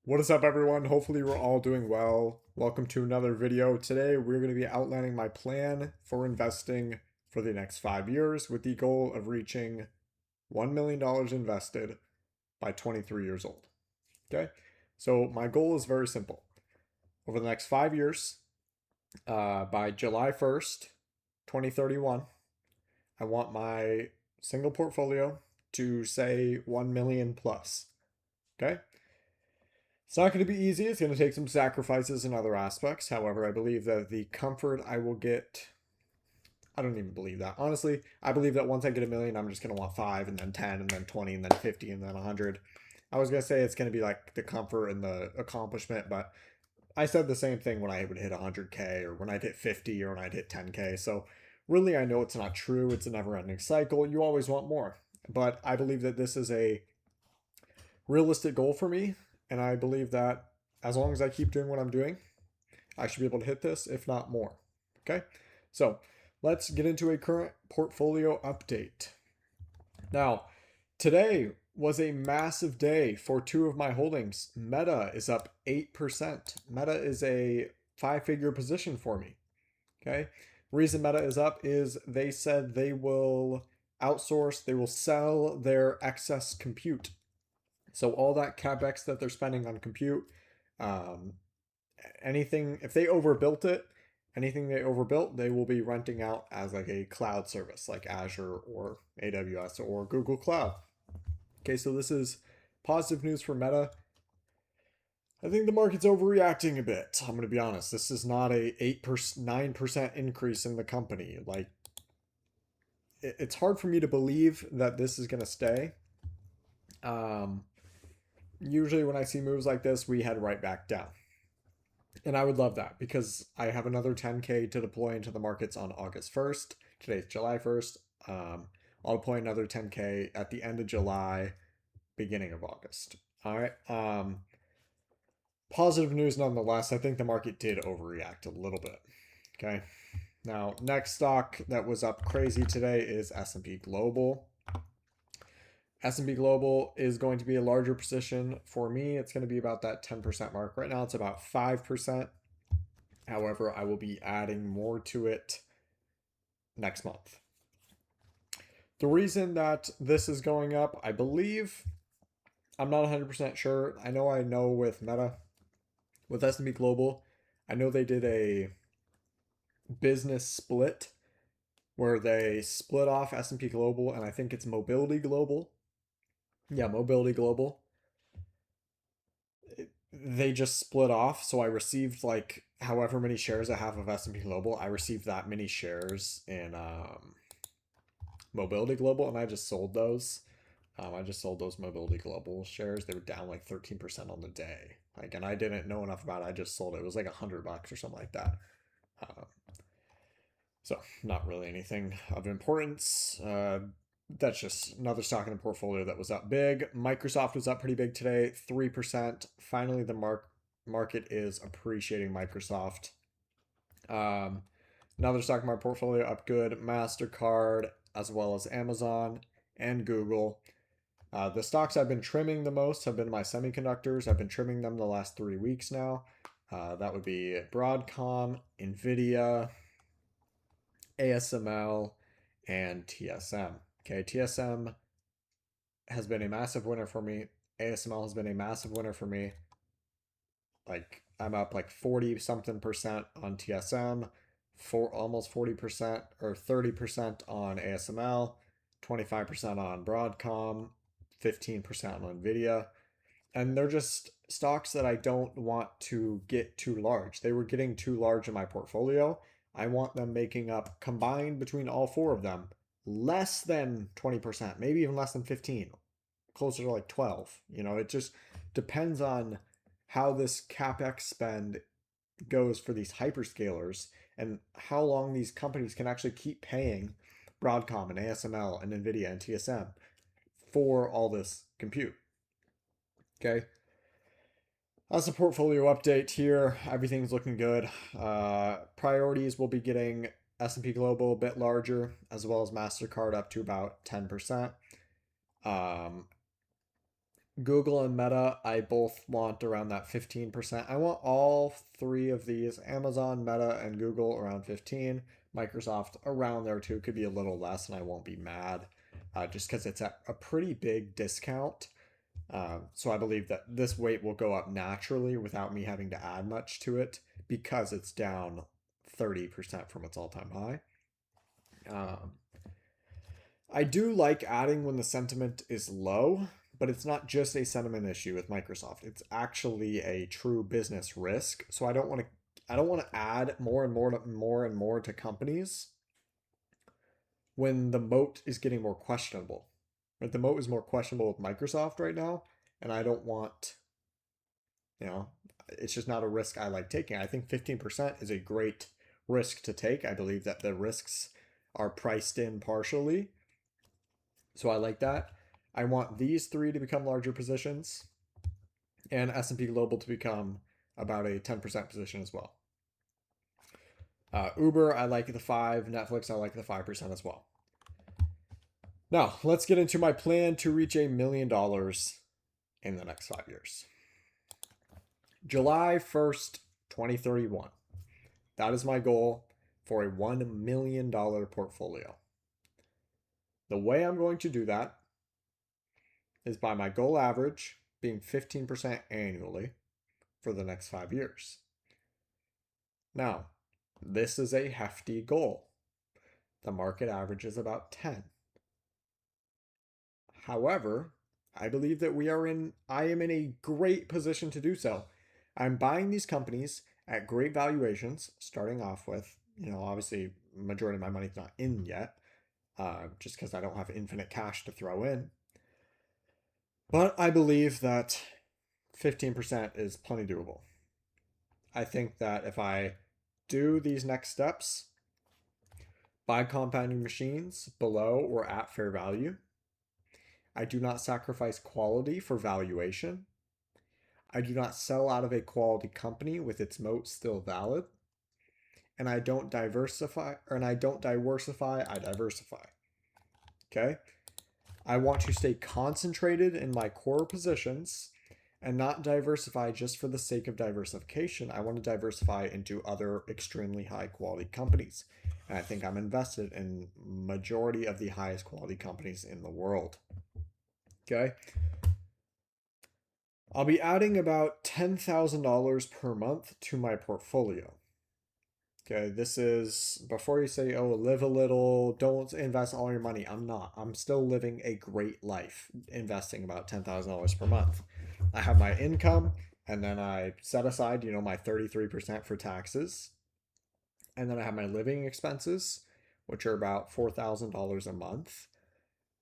What is up, everyone? Hopefully, we're all doing well. Welcome to another video. Today, we're going to be outlining my plan for investing for the next 5 years with the goal of reaching $1 million invested by 23 years old. Okay, so my goal is very simple. Over the next 5 years, by July 1st, 2031, I want my single portfolio to say 1 million plus. Okay, it's not going to be easy. It's going to take some sacrifices in other aspects. However, I believe that the comfort I will get, I don't even believe that. Honestly, I believe that once I get a million, I'm just going to want five and then 10 and then 20 and then 50 and then 100. I was going to say it's going to be like the comfort and the accomplishment, but I said the same thing when I would hit 100K or when I'd hit 50 or when I'd hit 10K. So really, I know it's not true. It's a never ending cycle. You always want more. But I believe that this is a realistic goal for me. And I believe that as long as I keep doing what I'm doing, I should be able to hit this, if not more. Okay, so let's get into a current portfolio update. Now, today was a massive day for two of my holdings. Meta is up 8%. Meta is a five-figure position for me. Okay, reason Meta is up is they said they will outsource, they will sell their excess compute. So all that capex that they're spending on compute, um, anything if they overbuilt it, anything they overbuilt, they will be renting out as like a cloud service, like Azure or AWS or Google Cloud. Okay, so this is positive news for Meta. I think the market's overreacting a bit. I'm going to be honest. This is not a 8%, 9% increase in the company. Like, it's hard for me to believe that this is going to stay. Um, Usually, when I see moves like this, we head right back down. And I would love that because I have another 10K to deploy into the markets on August 1st. Today's July 1st. I'll deploy another 10K at the end of July, beginning of August. All right. Positive news nonetheless. I think the market did overreact a little bit. Okay. Now, next stock that was up crazy today is S&P Global. S&P Global is going to be a larger position for me. It's going to be about that 10% mark. Right now, it's about 5%. However, I will be adding more to it next month. The reason that this is going up, I believe, I'm not 100% sure. I know with Meta, with S&P Global, I know they did a business split where they split off S&P Global and I think it's Mobility Global. Yeah, Mobility Global. They just split off, so I received like however many shares I have of S&P Global, I received that many shares in Mobility Global, and I just sold those. I just sold those Mobility Global shares. They were down like 13% on the day. Like, and I didn't know enough about it. I just sold it. It was like $100 or something like that. Uh, so not really anything of importance. That's just another stock in the portfolio that was up big. Microsoft was up pretty big today, 3%. Finally, the market is appreciating Microsoft. Um, Another stock in my portfolio up good, MasterCard, as well as Amazon and Google. The stocks I've been trimming the most have been my semiconductors. I've been trimming them the last 3 weeks now. That would be Broadcom, Nvidia, ASML, and TSM. Okay, TSM has been a massive winner for me. ASML has been a massive winner for me. Like, I'm up like 40 something percent on TSM, for almost 40% or 30% on ASML, 25% on Broadcom, 15% on Nvidia. And they're just stocks that I don't want to get too large. They were getting too large in my portfolio. I want them making up combined between all four of them less than 20%, maybe even less than 15, closer to like 12. It just depends on how this capex spend goes for these hyperscalers and how long these companies can actually keep paying Broadcom and ASML and Nvidia and TSM for all this compute. Okay. That's a portfolio update here. Everything's looking good. Priorities will be getting S&P Global a bit larger, as well as MasterCard up to about 10%. Google and Meta, I both want around that 15%. I want all three of these, Amazon, Meta, and Google, around 15. Microsoft around there too, could be a little less, and I won't be mad, just because it's at a pretty big discount. So I believe that this weight will go up naturally without me having to add much to it because it's down 30% from its all-time high. Um, I do like adding when the sentiment is low, but it's not just a sentiment issue with Microsoft. It's actually a true business risk. So I don't want to add more and more to companies when the moat is getting more questionable. Right? The moat is more questionable with Microsoft right now, and I don't want, you know, it's just not a risk I like taking. I think 15% is a great risk to take. I believe that the risks are priced in partially. So I like that. I want these three to become larger positions and S&P Global to become about a 10% position as well. Uber, I like the 5. Netflix, I like the 5% as well. Now, let's get into my plan to reach $1 million in the next 5 years. July 1st, 2031. That is my goal for a $1 million portfolio. The way I'm going to do that is by my goal average being 15% annually for the next 5 years. Now, this is a hefty goal. The market average is about 10. However, I believe that I am in a great position to do so. I'm buying these companies at great valuations, starting off with, obviously majority of my money's not in yet, just because I don't have infinite cash to throw in. But I believe that 15% is plenty doable. I think that if I do these next steps, buy compounding machines below or at fair value, I do not sacrifice quality for valuation, I do not sell out of a quality company with its moat still valid, and I don't diversify, I diversify. Okay? I want to stay concentrated in my core positions and not diversify just for the sake of diversification. I want to diversify into other extremely high quality companies. And I think I'm invested in majority of the highest quality companies in the world. Okay? I'll be adding about $10,000 per month to my portfolio. Okay, this is before you say, oh, live a little, don't invest all your money. I'm not. I'm still living a great life, investing about $10,000 per month. I have my income, and then I set aside, my 33% for taxes. And then I have my living expenses, which are about $4,000 a month.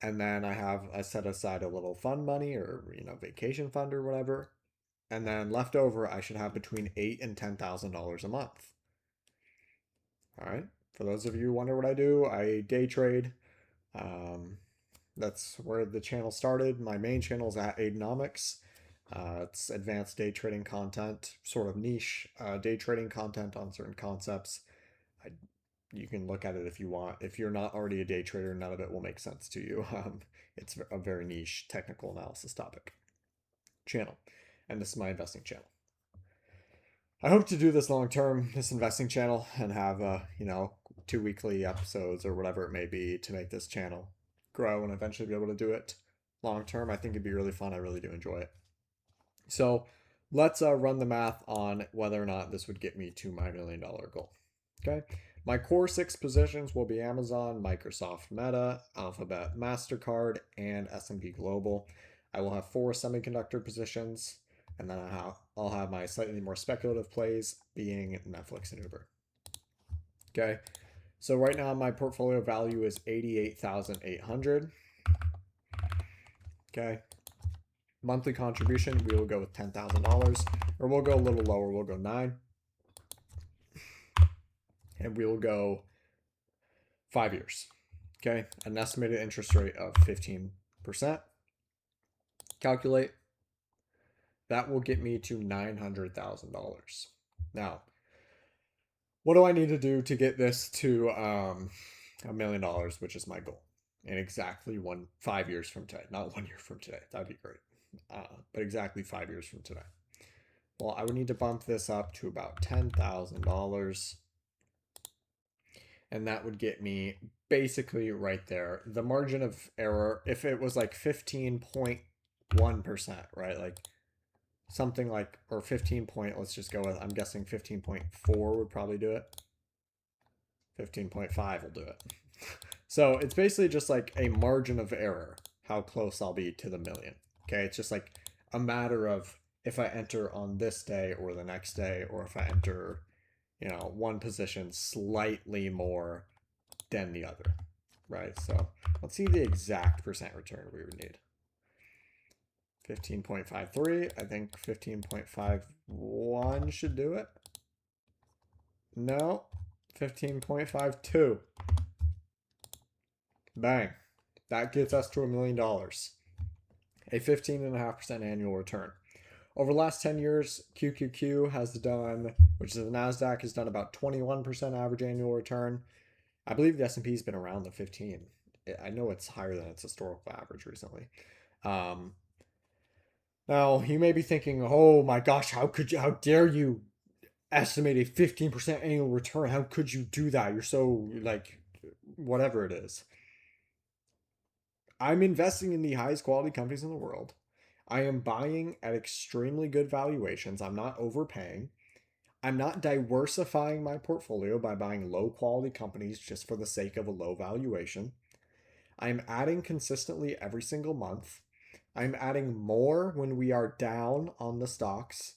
And then I set aside a little fund money or, vacation fund or whatever. And then left over, I should have between $8,000 and $10,000 a month. All right. For those of you who wonder what I do, I day trade. That's where the channel started. My main channel is at Aidonomics. It's advanced day trading content, sort of niche day trading content on certain concepts. You can look at it if you want. If you're not already a day trader, none of it will make sense to you. It's a very niche technical analysis topic channel. And this is my investing channel. I hope to do this long term, this investing channel, and have 2 weekly episodes or whatever it may be to make this channel grow and eventually be able to do it long term. I think it'd be really fun. I really do enjoy it. So let's run the math on whether or not this would get me to my $1 million goal. Okay. My core 6 positions will be Amazon, Microsoft, Meta, Alphabet, MasterCard, and S&P Global. I will have 4 semiconductor positions, and then I'll have my slightly more speculative plays being Netflix and Uber. Okay, so right now my portfolio value is $88,800. Okay, monthly contribution, we will go with $10,000, or we'll go a little lower, we'll go 9. And we will go 5 years. Okay, an estimated interest rate of 15%. Calculate. That will get me to $900,000. Now, what do I need to do to get this to $1 million, which is my goal, in exactly 5 years from today, not 1 year from today? That'd be great. but exactly 5 years from today. Well, I would need to bump this up to about $10,000. And that would get me basically right there. The margin of error, if it was like 15.1%, right? Like something like, or 15 point, let's just go with, I'm guessing 15.4 would probably do it. 15.5 will do it. So it's basically just like a margin of error, how close I'll be to the million. Okay, it's just like a matter of if I enter on this day or the next day, or if I enter, you know, one position slightly more than the other, right? So let's see the exact percent return we would need. 15.53. I think 15.51 should do it. No, 15.52. Bang. That gets us to $1 million. A 15.5% annual return. Over the last 10 years, QQQ has done, which is the NASDAQ, has done about 21% average annual return. I believe the S&P has been around the 15. I know it's higher than its historical average recently. Now, you may be thinking, oh my gosh, how dare you estimate a 15% annual return? How could you do that? You're so, like, whatever it is. I'm investing in the highest quality companies in the world. I am buying at extremely good valuations. I'm not overpaying. I'm not diversifying my portfolio by buying low quality companies just for the sake of a low valuation. I'm adding consistently every single month. I'm adding more when we are down on the stocks,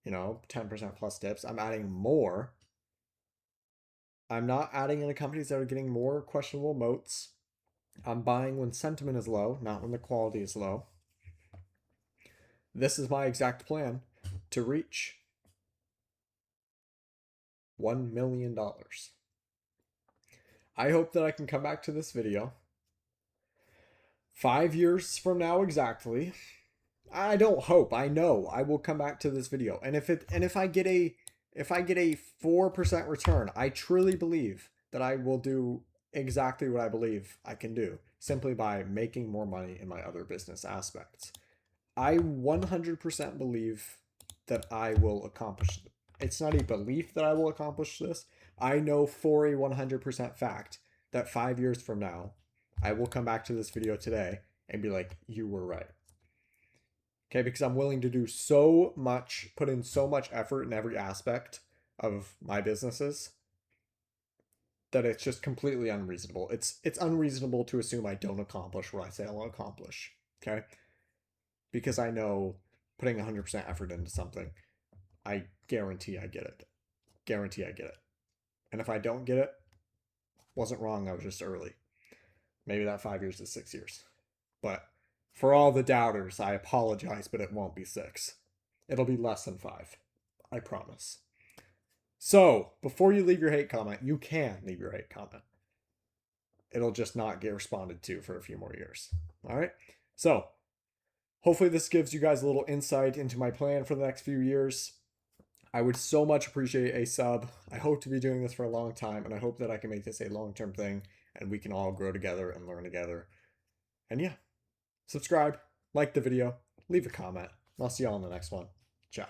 you know, 10% plus dips. I'm adding more. I'm not adding into companies that are getting more questionable moats. I'm buying when sentiment is low, not when the quality is low. This is my exact plan to reach $1 million. I hope that I can come back to this video 5 years from now exactly. I don't hope, I know I will come back to this video. And if I get a 4% return, I truly believe that I will do exactly what I believe I can do simply by making more money in my other business aspects. I 100% believe that I will accomplish it. It's not a belief that I will accomplish this. I know for a 100% fact that 5 years from now, I will come back to this video today and be like, you were right. Okay, because I'm willing to do so much, put in so much effort in every aspect of my businesses that it's just completely unreasonable. It's unreasonable to assume I don't accomplish what I say I'll accomplish. Okay? Because I know putting 100% effort into something, I guarantee I get it. Guarantee I get it. And if I don't get it, wasn't wrong, I was just early. Maybe that 5 years is 6 years. But for all the doubters, I apologize, but it won't be 6. It'll be less than 5. I promise. So, before you leave your hate comment, you can leave your hate comment. It'll just not get responded to for a few more years. All right? So, hopefully this gives you guys a little insight into my plan for the next few years. I would so much appreciate a sub. I hope to be doing this for a long time, and I hope that I can make this a long-term thing, and we can all grow together and learn together. And yeah, subscribe, like the video, leave a comment, and I'll see y'all in the next one. Ciao.